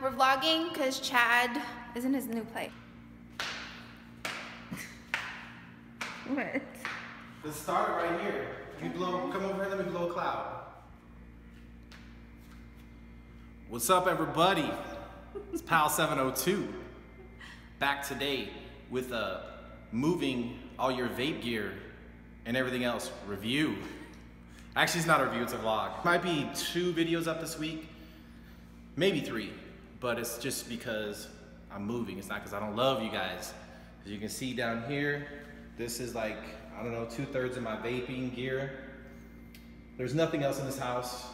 We're vlogging because Chad is in his new place. What? Let's start right here. You blow, come over here, let me blow a cloud. What's up, everybody? It's Pal 702. Back today with a moving all your vape gear and everything else review. Actually, it's not a review, it's a vlog. Might be 2 videos up this week, maybe 3, but it's just because I'm moving. It's not because I don't love you guys. As you can see down here, this is like, I don't know, 2/3 of my vaping gear. There's nothing else in this house.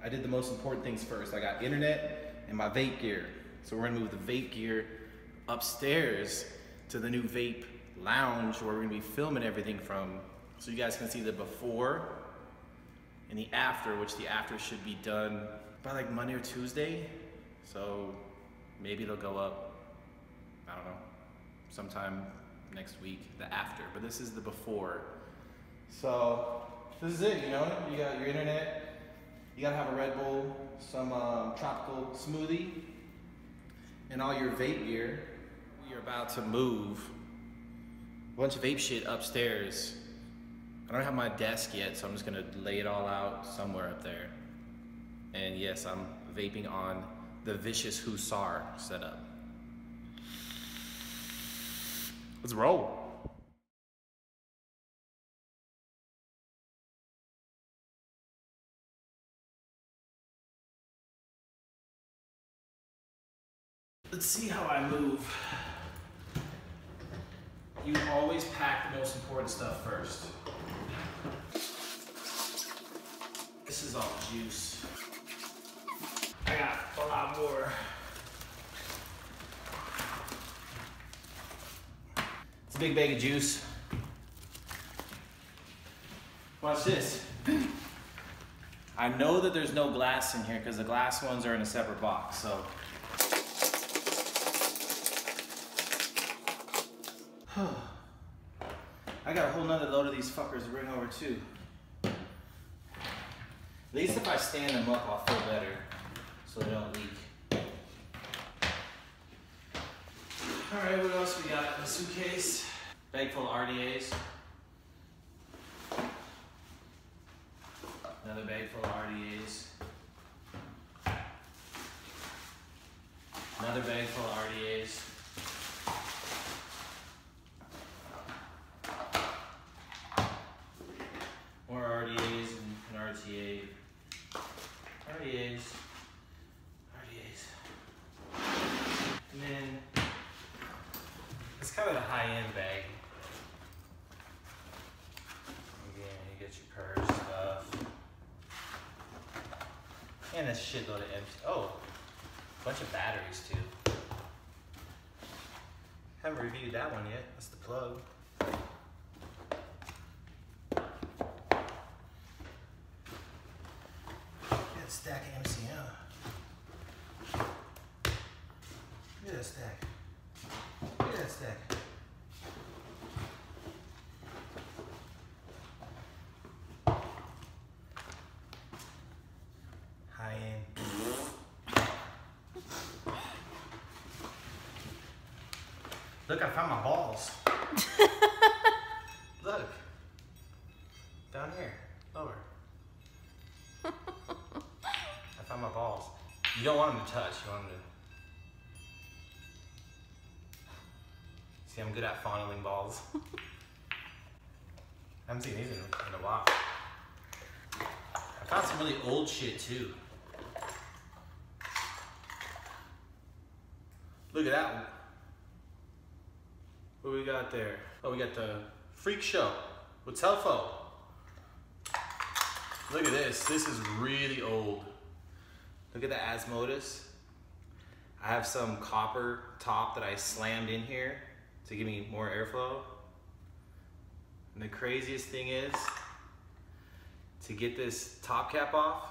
I did the most important things first. I got internet and my vape gear. So we're gonna move the vape gear upstairs to the new vape lounge where we're gonna be filming everything from. So you guys can see the before and the after, which the after should be done by like Monday or Tuesday. So maybe it'll go up, I don't know, sometime next week, the after. But this is the before. So this is it, you know? You got your internet, you gotta have a Red Bull, some tropical smoothie, and all your vape gear. We are about to move a bunch of vape shit upstairs. I don't have my desk yet, so I'm just gonna lay it all out somewhere up there. And yes, I'm vaping on the Vicious Hussar setup. Let's roll. Let's see how I move. You always pack the most important stuff first. This is all juice. I got a lot more. It's a big bag of juice. Watch this. I know that there's no glass in here because the glass ones are in a separate box, so. I got a whole nother load of these fuckers to bring over too. At least if I stand them up, I'll feel better so they don't leak. All right, what else we got in the suitcase? Bag full of RDAs. Another bag full of RDAs. Another bag full of RDAs. More RDAs and an RTA. RDAs. RDAs. And then it's kind of a high-end bag. Again, you get your purse stuff. And a shitload of empty. Oh, a bunch of batteries too. Haven't reviewed that one yet. That's the plug. Stack of MCM. Look at that stack. Look at that stack. High end. Look, I found my balls. Look. Down here. Lower. I found my balls. You don't want them to touch, you want them to... See, I'm good at fondling balls. I haven't seen these in a while. I found some really old shit too. Look at that one. What we got there? Oh, we got the Freak Show with Telfo. Look at this. This is really old. Look at the Asmodus. I have some copper top that I slammed in here to give me more airflow. And the craziest thing is, to get this top cap off,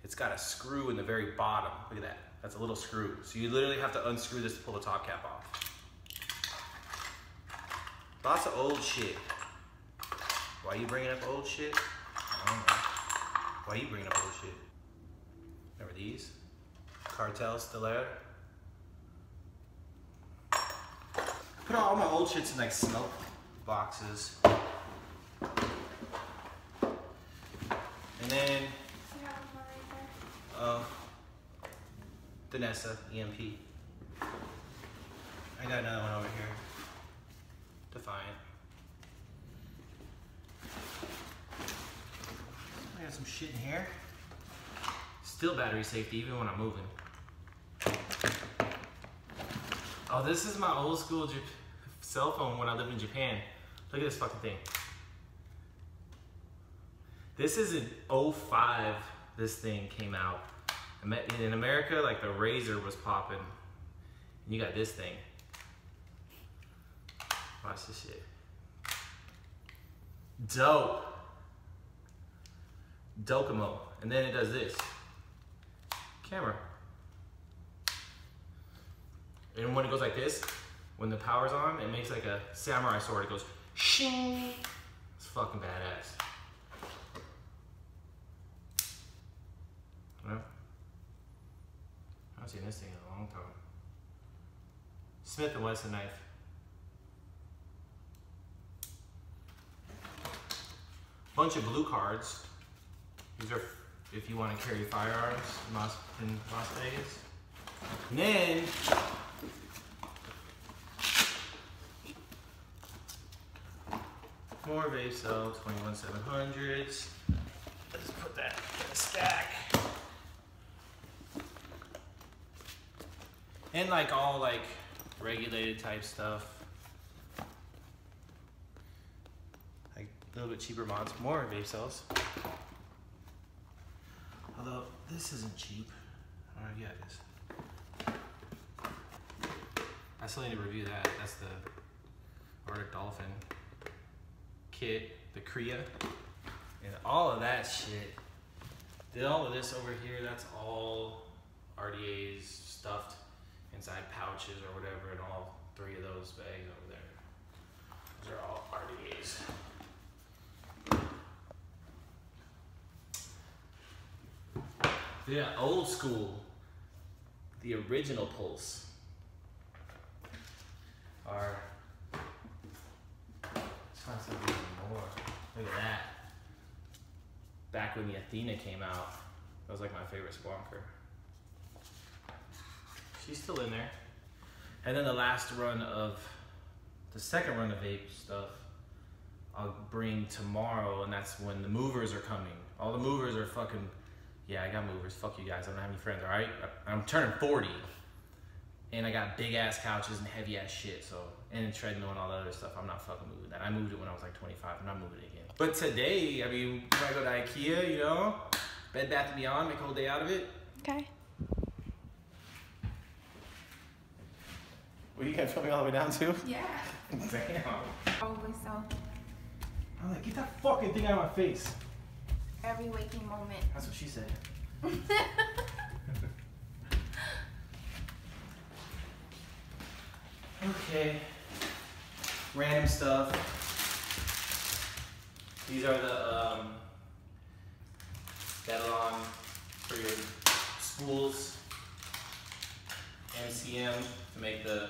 it's got a screw in the very bottom. Look at that, that's a little screw. So you literally have to unscrew this to pull the top cap off. Lots of old shit. Why are you bringing up old shit? I don't know. Why are you bringing up old shit? Remember these? Cartel still there. Put all my old shits in like smoke boxes. And then, Danessa, EMP. I got another one over here. Defiant. I got some shit in here. Still battery safety even when I'm moving. Oh, this is my old school cell phone when I lived in Japan. Look at this fucking thing. This is in 05, this thing came out. In America, like the Razor was popping. And you got this thing. Watch this shit. Dope. Docomo. And then it does this. Camera. And when it goes like this, when the power's on, it makes like a samurai sword. It goes shing. It's fucking badass. Well, I haven't seen this thing in a long time. Smith & Wesson knife. Bunch of blue cards. These are if you want to carry firearms in Las Vegas. And then more vape cell 21700s. Let's put that in a stack. And like all like regulated type stuff. Like a little bit cheaper mods. More vape cells. Although this isn't cheap. I don't know if you got this. I still need to review that. That's the Arctic Dolphin kit, the Kriya, and all of that shit. Did all of this over here, that's all RDAs stuffed inside pouches or whatever, and all three of those bags over there. Those are all RDAs. Yeah, old school, the original Pulse are, let's find something even more. Look at that. Back when the Athena came out, that was like my favorite squonker. She's still in there. And then the second run of vape stuff, I'll bring tomorrow, and that's when the movers are coming. All the movers are fucking, yeah, I got movers. Fuck you guys. I don't have any friends, all right? I'm turning 40, and I got big ass couches and heavy ass shit. So, and a treadmill and all that other stuff. I'm not fucking moving that. I moved it when I was like 25. I'm not moving it again. But today, I mean, we might go to Ikea, you know, Bed Bath & Beyond, make a whole day out of it. Okay. Well, you gonna film me all the way down too? Yeah. Damn. Probably so. I'm like, get that fucking thing out of my face. Every waking moment. That's what she said. Okay. Random stuff. These are the Dedalon for your spools. MCM to make the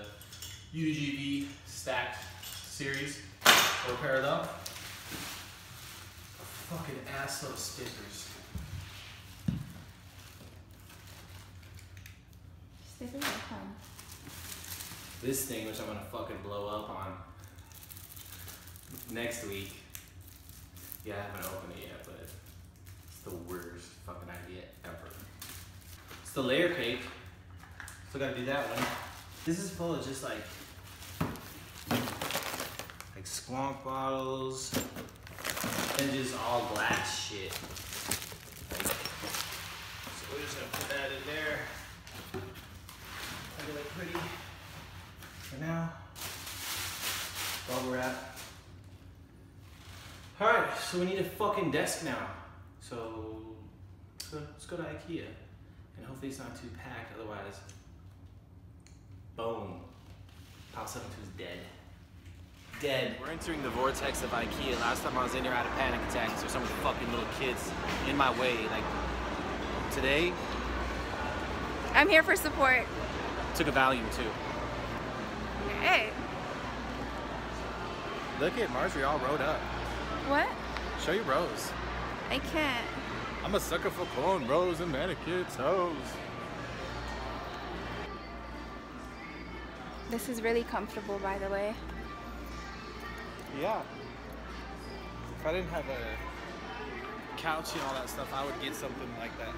UGV stacked series. Or pair it up. A fucking assload of stickers. Stickers are fun. This thing, which I'm gonna fucking blow up on next week. Yeah, I haven't opened it yet, but it's the worst fucking idea ever. It's the layer cake. Still gotta do that one. This is full of just like squonk bottles and just all glass shit. Like, so we're just gonna put that in there. Make it look pretty. For now, bubble wrap. Alright, so we need a fucking desk now. So let's go to Ikea. And hopefully it's not too packed, otherwise, boom. Pile 72 is dead. Dead. We're entering the vortex of Ikea. Last time I was in here, I had a panic attack because there's some of the fucking little kids in my way. Like, today, I'm here for support. Took a Valium too. Hey. Look at Marjorie all rode up. What? Show your rows. I can't. I'm a sucker for corn rows and manicure toes. This is really comfortable, by the way. Yeah. If I didn't have a couch and all that stuff, I would get something like that.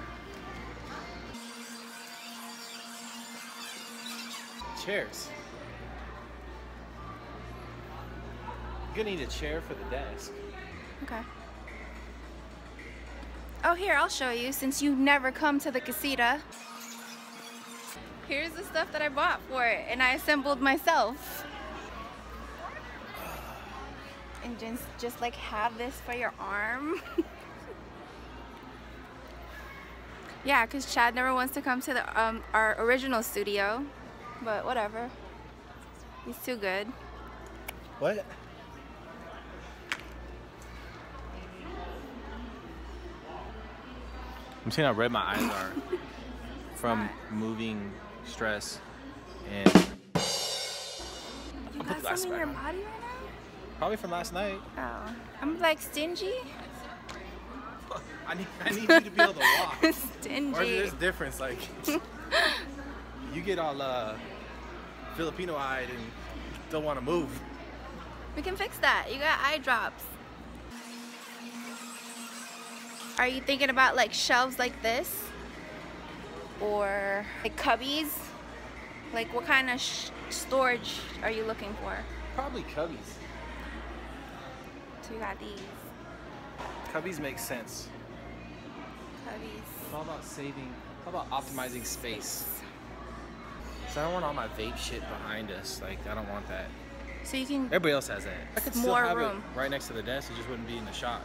Chairs. You're gonna need a chair for the desk. Okay. Oh, here, I'll show you since you never come to the casita. Here's the stuff that I bought for it and I assembled myself. And just like have this for your arm. Yeah, because Chad never wants to come to the our original studio, but whatever. He's too good. What? I'm seeing how red my eyes are from moving stress and You got glasses some in back your on. body right Probably from last night. now? Oh, I'm like stingy. I need you to be able to walk. Stingy. Or there's a difference, like you get all Filipino-eyed and don't want to move. We can fix that. You got eye drops. Are you thinking about like shelves like this? Or like cubbies? Like what kind of storage are you looking for? Probably cubbies. So you got these Cubbies make sense. cubbies. It's all about saving, it's all about optimizing space. So I don't want all my vape shit behind us. Like, I don't want that. So you can, Everybody else has that. I could still More have room. it right next to the desk. It just wouldn't be in the shot.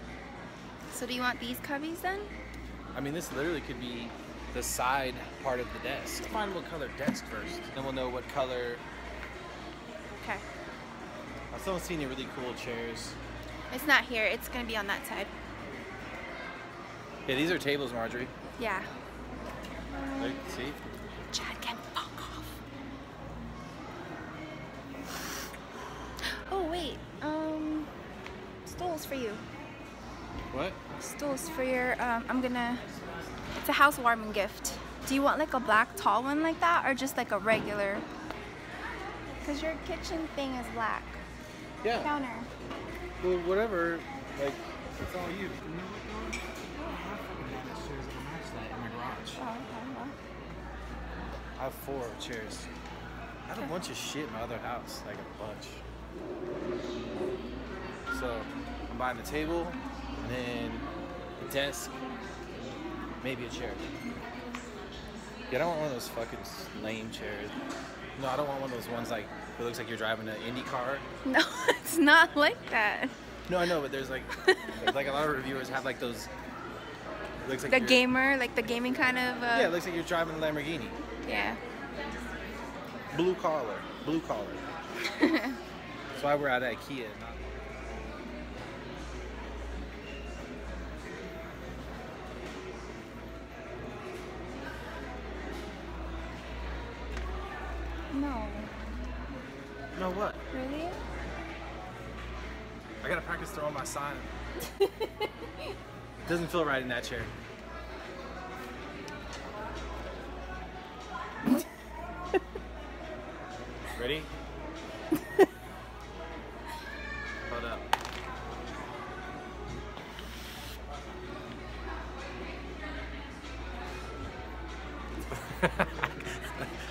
so do you want these cubbies then? I mean, this literally could be the side part of the desk. Let's find what color desk first. Then we'll know what color. Okay. I've still seen any really cool chairs. It's not here. It's going to be on that side. Yeah, these are tables, Marjorie. Yeah. Look, see? Chad can fuck off. Oh, wait. Stools for you. What? Stools for your, it's a housewarming gift. Do you want like a black tall one like that or just like a regular? Because your kitchen thing is black. Yeah. Counter. Well, whatever. Like, it's all you. Oh, okay. Well. I have 4 chairs. I have a bunch of shit in my other house, like a bunch. So I'm buying the table, and then the desk, maybe a chair. Yeah, I don't want one of those fucking lame chairs. No, I don't want one of those ones like it looks like you're driving an Indy car. No, it's not like that. No, I know, but there's like like a lot of reviewers have like those. It looks like The you're- gamer, like the gaming kind of. Yeah, it looks like you're driving a Lamborghini. Yeah. Blue collar. That's why we're at Ikea. No. No, what? Really? I gotta practice throwing my sign. Doesn't feel right in that chair. Ready? Hold up.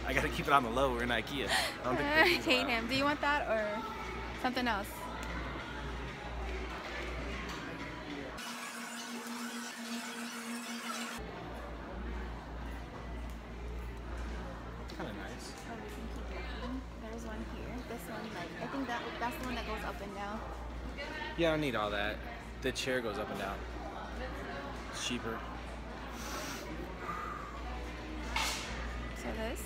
I gotta keep it on the low. We're in Ikea. I don't think I this is hate allowed. him. Do you want that or something else? Kind of nice. Oh, we can keep looking. There's one here. This one, like, I think that's the one that goes up and down. Yeah, I don't need all that. The chair goes up and down. It's cheaper. So this.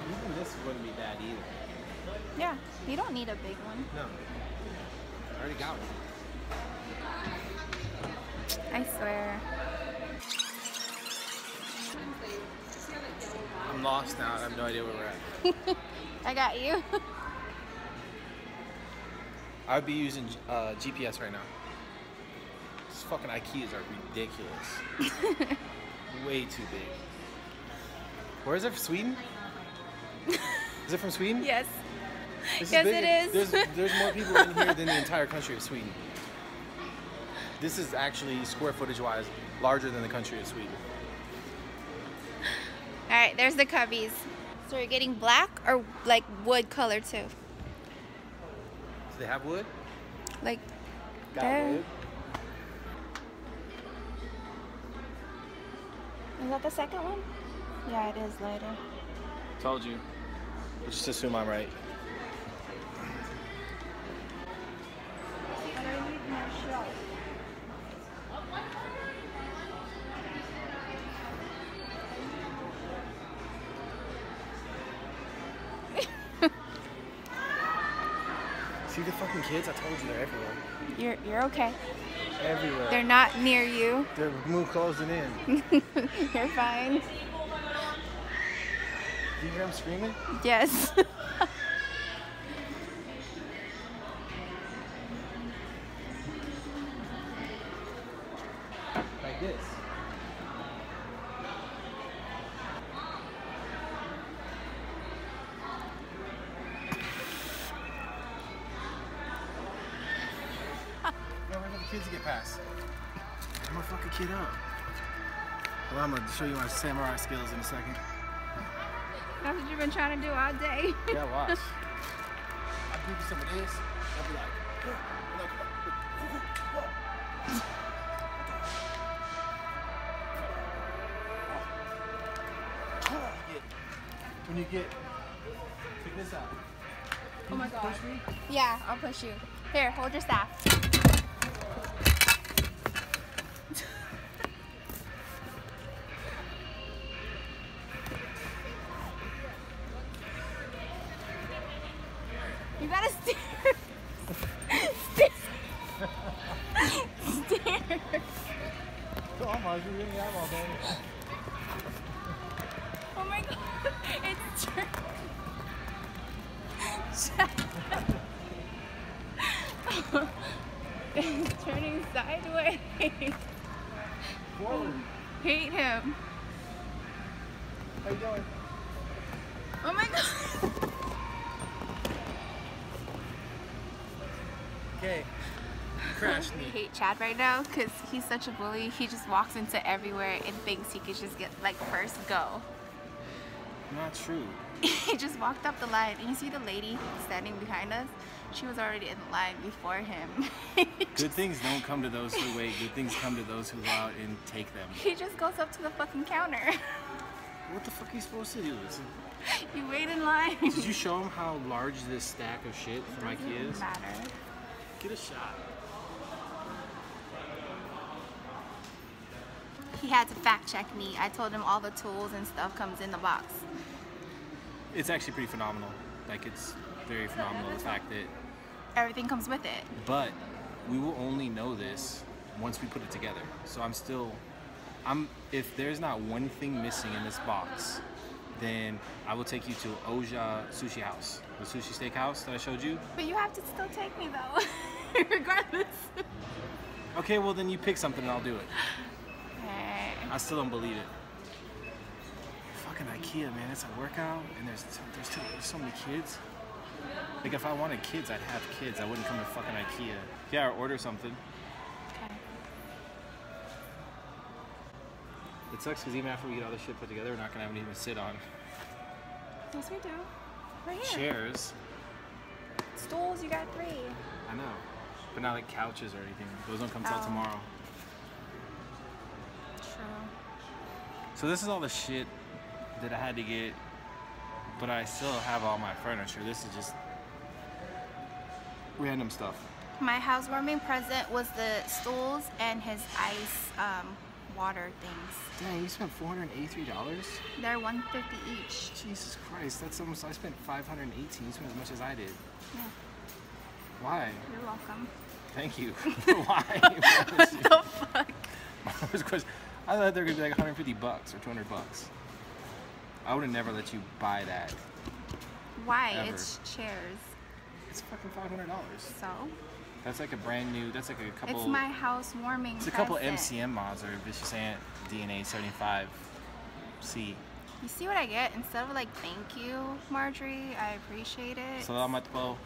Even this wouldn't be bad either. Yeah, you don't need a big one. No. I already got one. I swear. I'm lost now. I have no idea where we're at. I got you. I would be using GPS right now. These fucking Ikeas are ridiculous. Way too big. Where is it? From Sweden? Is it from Sweden? Yes. This Yes, bigger. it is. There's more people in here than the entire country of Sweden. This is actually, square footage wise, larger than the country of Sweden. All right, there's the cubbies. So you're getting black or like wood color too? Do they have wood? Like Got there. wood. Is that the second one? Yeah, it is lighter. Told you. Just assume I'm right. See the fucking kids? I told you they're everywhere. You're okay. Everywhere. They're not near you. They're closing in. You're fine. Do you hear them screaming? Yes. Like this. Wait for the kids to get past. I'm gonna fuck a kid up. Well, I'm gonna show you my samurai skills in a second. That's what you've been trying to do all day. Yeah, watch. I'll give you some of this. I'll be like, when you get, check this out. Oh my God. Push me? Yeah, I'll push you. Here, hold your staff. You gotta steer. Steer. Steer. Come on, Marjorie, you have all day. Oh my God. It's turning. It's turning sideways. Forward. Hate him. How you doing? Oh my God. Okay. You crashed I me. hate Chad right now because he's such a bully. He just walks into everywhere and thinks he could just get like first go. Not true. He just walked up the line and you see the lady standing behind us? She was already in the line before him. Good things don't come to those who wait. Good things come to those who go out and take them. He just goes up to the fucking counter. What the fuck are you supposed to do? You wait in line. Did you show him how large this stack of shit from Ikea is? Matter. Get a shot. He had to fact check me. I told him all the tools and stuff comes in the box. It's actually pretty phenomenal. Like, it's very phenomenal, the fact that... Everything comes with it. But we will only know this once we put it together. So if there's not one thing missing in this box, then I will take you to Oja Sushi House, the sushi steak house that I showed you. But you have to still take me though, regardless. Okay, well then you pick something and I'll do it. Hey. I still don't believe it. Fucking Ikea, man, it's a workout, and there's so many kids. Like, if I wanted kids, I'd have kids. I wouldn't come to fucking Ikea. Yeah, or order something. Okay. It sucks because even after we get all this shit put together, we're not gonna have anything to sit on. Yes, we do. Right here. Chairs. Stools, you got 3. I know, but not like couches or anything. Those don't come till tomorrow. True. So this is all the shit that I had to get, but I still have all my furniture. This is just random stuff. My housewarming present was the stools and his ice water things. Dang, you spent $483? They're $150 each. Jesus Christ, that's almost, I spent $518. You spent as much as I did. Yeah. Why? You're welcome. Thank you. Why? What the fuck? My first question. I thought they were gonna be like $150 or $200. I would have never let you buy that. Why? Ever. It's chairs. It's fucking $500. So? That's like a brand new. That's like a couple. It's my housewarming. It's a couple MCM mods or Vicious Ant DNA 75C. You see what I get? Instead of like thank you, Marjorie, I appreciate it. Salamat po.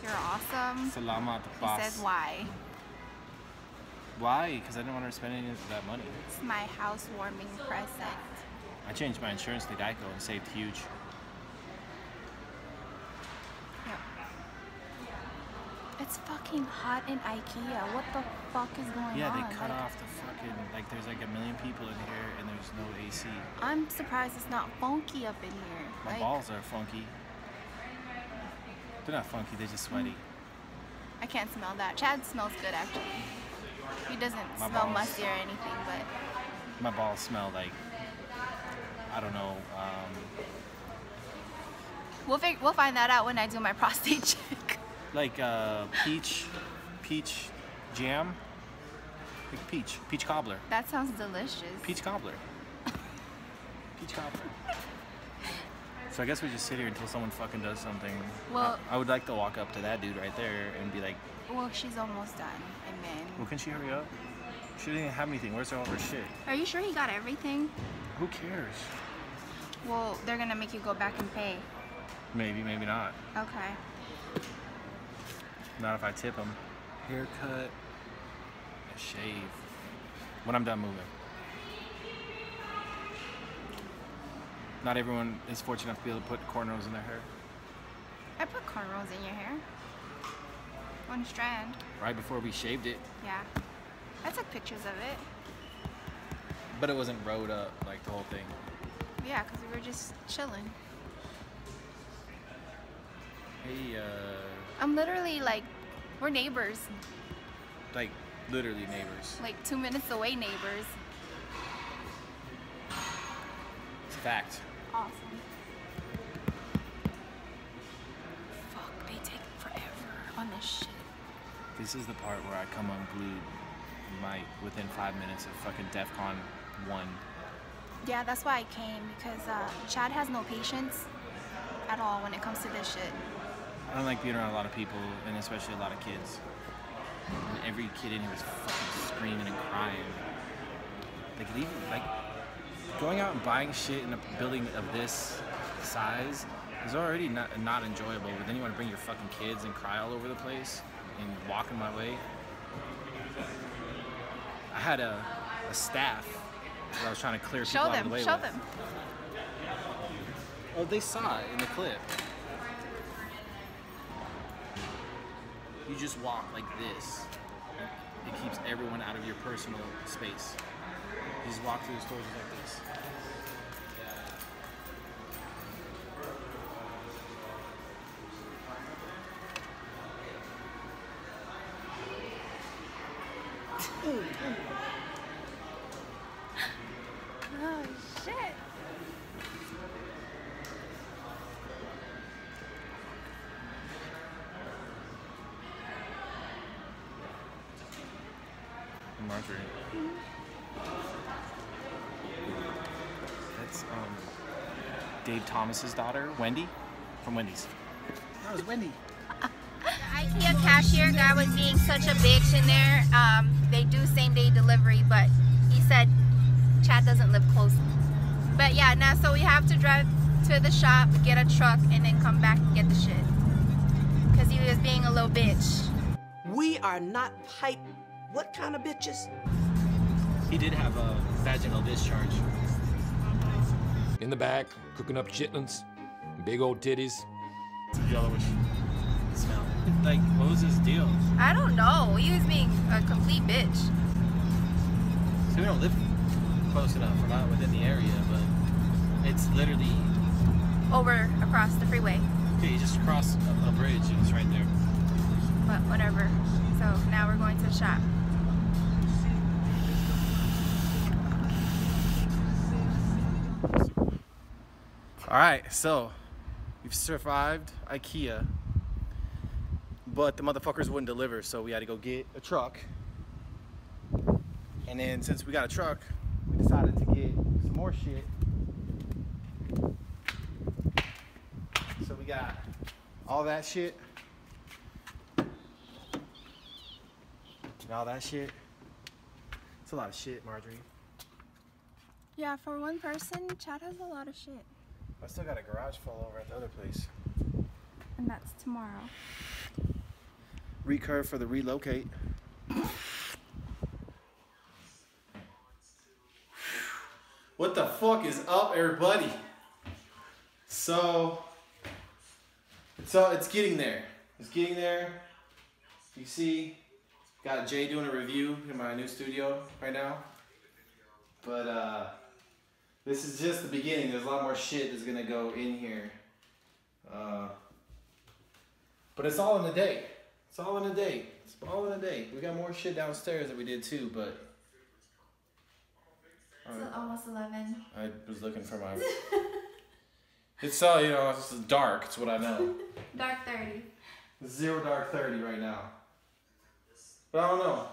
You're awesome. Salamat He boss. says why? Why? Because I didn't want to spend any of that money. It's my housewarming present. I changed my insurance to Geico and saved huge. Yep. It's fucking hot in Ikea. What the fuck is going on? Yeah, they cut off the fucking, like there's like 1 million people in here and there's no AC. I'm surprised it's not funky up in here. My Like, balls are funky. They're not funky, they're just sweaty. I can't smell that. Chad smells good actually. He doesn't My smell balls. musty or anything, but My balls smell like, I don't know, we'll find that out when I do my prostate check. like peach jam. Like peach cobbler. That sounds delicious. Peach cobbler. Peach cobbler. So I guess we just sit here until someone fucking does something. Well- I would like to walk up to that dude right there and be like, Well, she's almost done, and then. well, can she hurry up? She didn't even have anything. Where's all her shit? Are you sure he got everything? Who cares? Well, they're gonna make you go back and pay. Maybe, maybe not. Okay. Not if I tip him. Haircut, a shave. When I'm done moving. Not everyone is fortunate enough to be able to put cornrows in their hair. I put cornrows in your hair. One strand. Right before we shaved it. Yeah. I took pictures of it. But it wasn't rode up like the whole thing. Yeah, because we were just chilling. Hey, I'm literally like, we're neighbors. like literally neighbors. Like 2 minutes away neighbors. It's a fact. Awesome. Fuck, they take forever on this shit. This is the part where I come unglued within 5 minutes of fucking DEFCON 1. Yeah, that's why I came, because Chad has no patience at all when it comes to this shit. I don't like being around a lot of people, and especially a lot of kids. And every kid in here is fucking screaming and crying. Like going out and buying shit in a building of this size is already not enjoyable. But then you want to bring your fucking kids and cry all over the place and walk in my way. I had a staff where I was trying to clear people out of the way Show with. them. Oh, they saw it in the clip. You just walk like this. It keeps everyone out of your personal space. You just walk through the stores like this. Oh, shit. Marjorie. That's Dave Thomas's daughter, Wendy, from Wendy's. That was Wendy. IKEA cashier guy was being such a bitch in there. They do same-day delivery, but he said Chad doesn't live close. But yeah, now so we have to drive to the shop, get a truck, and then come back and get the shit. Because he was being a little bitch. We are not pipe. What kind of bitches? He did have a vaginal discharge. In the back, cooking up chitlins, big old titties. It's a yellowish smell. Like, what was his deal? I don't know. He was being a complete bitch. So we don't live close enough. We're not within the area, but it's literally... Over across the freeway. Okay, you just cross a bridge and it's right there. But whatever. So now we're going to the shop. All right, so we've survived IKEA. but the motherfuckers wouldn't deliver, so we had to go get a truck. And then since we got a truck, we decided to get some more shit. So we got all that shit. And all that shit. It's a lot of shit, Marjorie. Yeah, for one person, Chad has a lot of shit. I still got a garage full over at the other place. And that's tomorrow. Recurve for the relocate. What the fuck is up, everybody? So it's getting there. It's getting there. You see, got Jay doing a review in my new studio right now. But this is just the beginning. There's a lot more shit that's gonna go in here. But it's all in a day. It's all in a day. It's all in a day. We got more shit downstairs that we did too, but It's almost 11. I was looking for my. It's you know, it's dark. It's what I know. Dark 30. Zero dark 30 right now. But I don't know.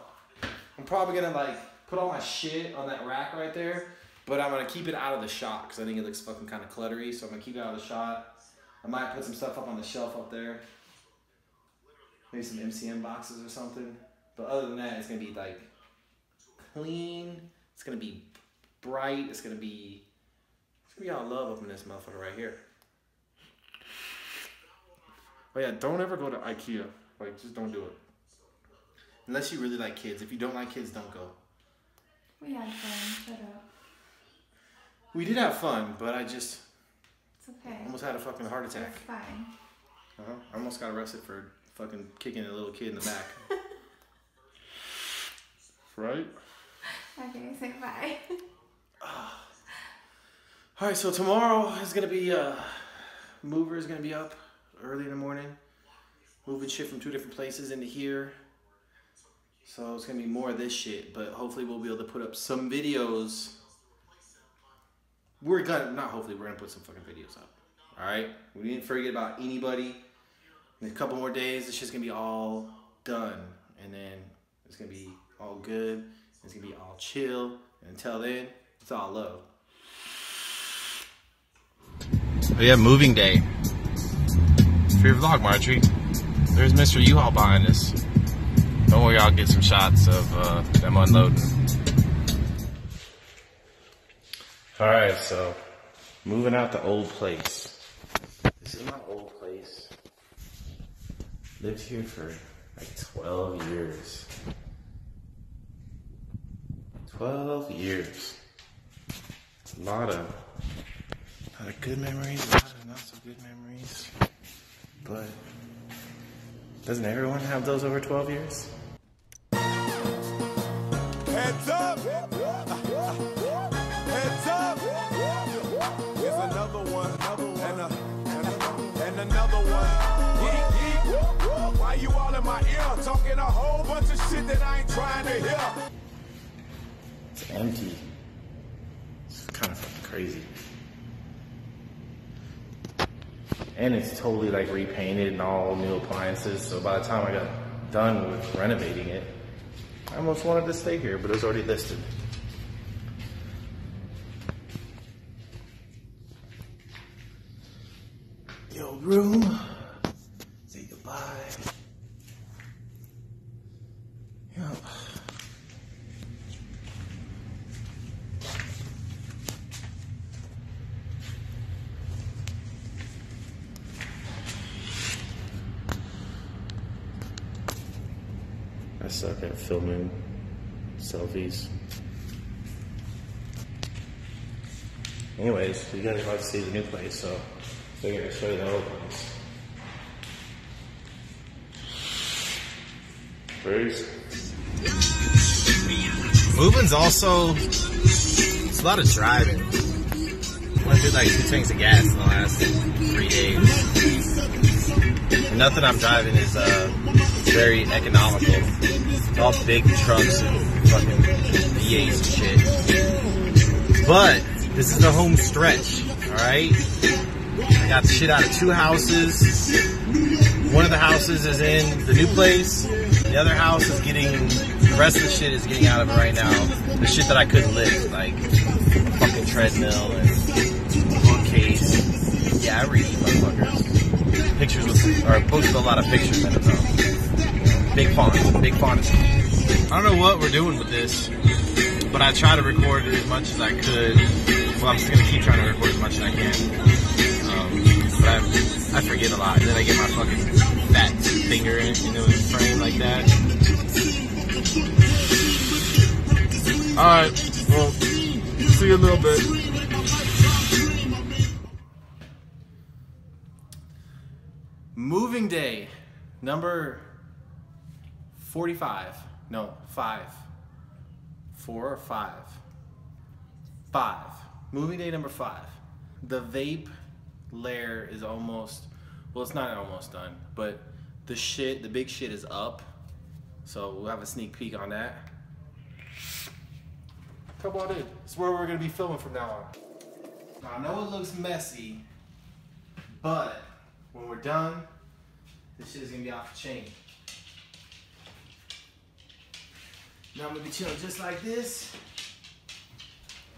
I'm probably gonna like put all my shit on that rack right there, but I'm gonna keep it out of the shot because I think it looks fucking kind of cluttery. So I'm gonna keep it out of the shot. I might put some stuff up on the shelf up there. Maybe some MCM boxes or something. But other than that, it's gonna be like clean. It's gonna be bright. It's gonna be all love up in this motherfucker right here. Oh yeah, don't ever go to Ikea. Like, just don't do it. Unless you really like kids. If you don't like kids, don't go. We had fun. Shut up. We did have fun, but I just It's okay. almost had a fucking heart attack. It's fine. I almost got arrested for fucking kicking a little kid in the back. Right? Okay, say bye. Alright, so tomorrow is gonna be mover is gonna be up early in the morning, moving shit from 2 different places into here. So it's gonna be more of this shit, but hopefully we'll be able to put up some videos. We're gonna put some fucking videos up. Alright? We didn't forget about anybody. In a couple more days, it's just gonna be all done. And then it's gonna be all good. It's gonna be all chill. And until then, it's all love. Oh yeah, moving day. For your vlog, Marjorie. There's Mr. U-Haul behind us. Don't worry, I'll get some shots of them unloading. Alright, so moving out the old place. This is my old place. Lived here for like 12 years. 12 years. A lot of good memories, a lot of not so good memories. But doesn't everyone have those over 12 years? Heads up! Heads up! Here's another one, and another one. Yeet. Why you all in my ear talking a whole bunch of shit that I ain't trying to hear? It's empty. It's kind of fucking crazy. And it's totally like repainted and all new appliances. So by the time I got done with renovating it, I almost wanted to stay here, but it was already listed. The old room. Say goodbye. Yep. I suck at filming selfies. Anyways, you guys about to see the new place, so they're gonna show you the old place. Moving's also, it's a lot of driving. I went through like 2 tanks of gas in the last 3 days. And nothing I'm driving is very economical. It's all big trucks and fucking V8s and shit. But this is the home stretch, alright? I got shit out of 2 houses. one of the houses is in the new place. The other house is getting, the rest of the shit is getting out of it right now. The shit that I couldn't lift, like fucking treadmill and bookcase. Yeah, I read these motherfuckers. Pictures with, or posted a lot of pictures in it though. Big font is key. I don't know what we're doing with this, but I try to record it as much as I could. Well, I'm just gonna keep trying to record as much as I can. But I forget a lot. Then I get my fucking fat finger in the frame like that. Alright, well, see you in a little bit. Moving day number 45. No, 5. 4 or 5? 5. Moving day number 5. The vape layer is almost, well, it's not almost done, but the big shit is up. So we'll have a sneak peek on that. Come on in. It's where we're gonna be filming from now on. Now, I know it looks messy, but when we're done, this shit is gonna be off the chain. Now I'm gonna be chilling just like this.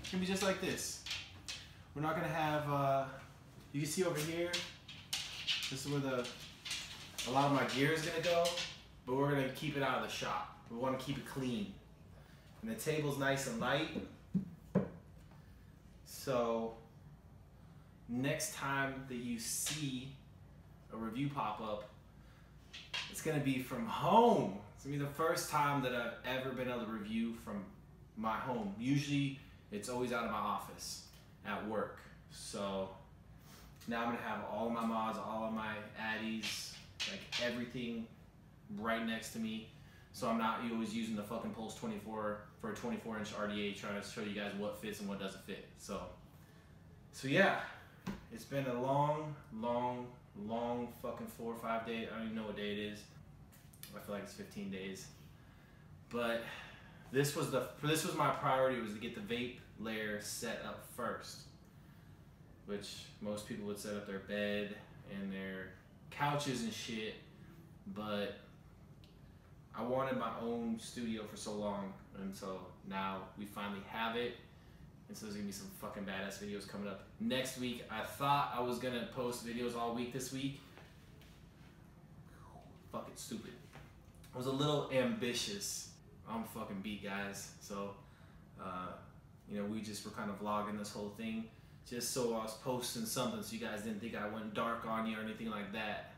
It's gonna be just like this. We're not gonna have, you can see over here, this is where a lot of my gear is gonna go, but we're gonna keep it out of the shop. We wanna keep it clean. And the table's nice and light. So next time that you see a review pop up, it's gonna be from home. It's gonna be the first time that I've ever been able to review from my home. Usually it's always out of my office at work. So now I'm gonna have all of my mods, all of my addies, like everything right next to me. So I'm not always using the fucking Pulse 24 for a 24-inch RDA trying to show you guys what fits and what doesn't fit. So yeah, it's been a long fucking 4 or 5 days. I don't even know what day it is. I feel like it's 15 days. But this was my priority, was to get the vape layer set up first, which most people would set up their bed and their couches and shit, but I wanted my own studio for so long, and so now we finally have it. And so there's gonna be some fucking badass videos coming up next week. I thought I was gonna post videos all week this week. Fucking stupid. I was a little ambitious. I'm fucking beat, guys. So, you know, we just were kind of vlogging this whole thing just so I was posting something so you guys didn't think I went dark on you or anything like that.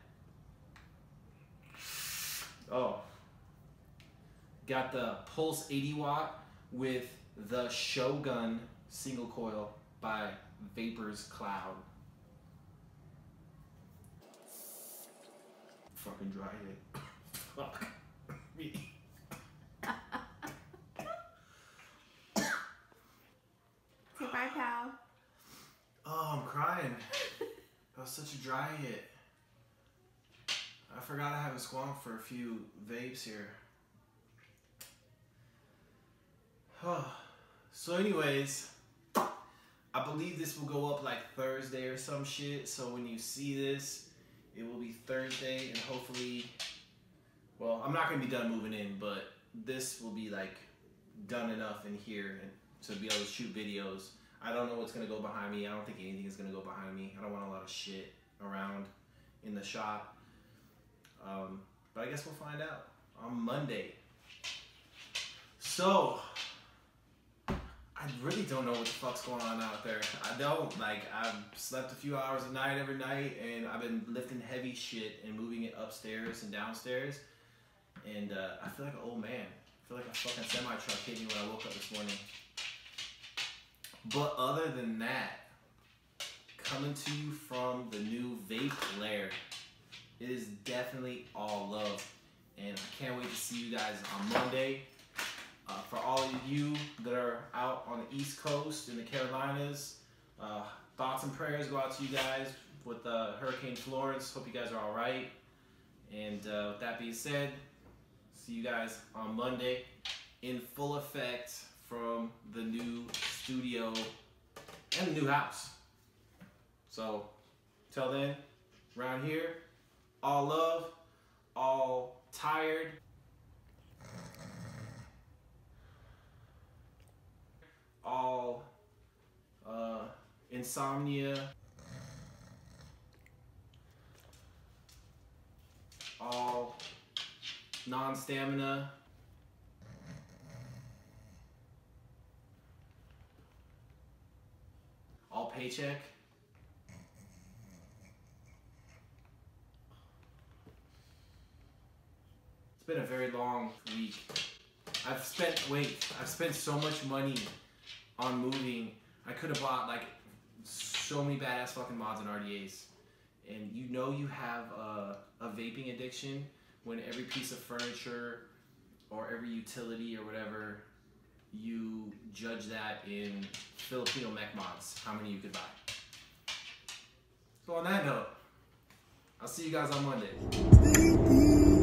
Oh. Got the Pulse 80 watt with the Shogun single coil by Vapors Cloud. Fucking dry it. Fuck me. Say bye, pal. Oh, I'm crying. That was such a dry hit. I forgot I haven't squonked for a few vapes here. So anyways, I believe this will go up like Thursday or some shit. So when you see this, it will be Thursday, and hopefully, well, I'm not gonna be done moving in, but this will be like done enough in here to be able to shoot videos. I don't know what's gonna go behind me. I don't think anything is gonna go behind me. I don't want a lot of shit around in the shop. But I guess we'll find out on Monday. So, I really don't know what the fuck's going on out there. I don't. Like, I've slept a few hours a night every night, and I've been lifting heavy shit and moving it upstairs and downstairs. And I feel like an old man. I feel like a fucking semi-truck hit me when I woke up this morning. But other than that, coming to you from the new vape layer, it is definitely all love. And I can't wait to see you guys on Monday. For all of you that are out on the East Coast in the Carolinas, thoughts and prayers go out to you guys with Hurricane Florence. Hope you guys are all right. And with that being said, see you guys on Monday in full effect from the new studio and the new house. So, till then, around here, all love, all tired, all insomnia, all non-stamina, all paycheck. It's been a very long week. I've spent so much money on moving. I could have bought like so many badass fucking mods and RDAs. And you know you have a vaping addiction when every piece of furniture or every utility or whatever, you judge that in Filipino mech mods, how many you could buy. So on that note, I'll see you guys on Monday.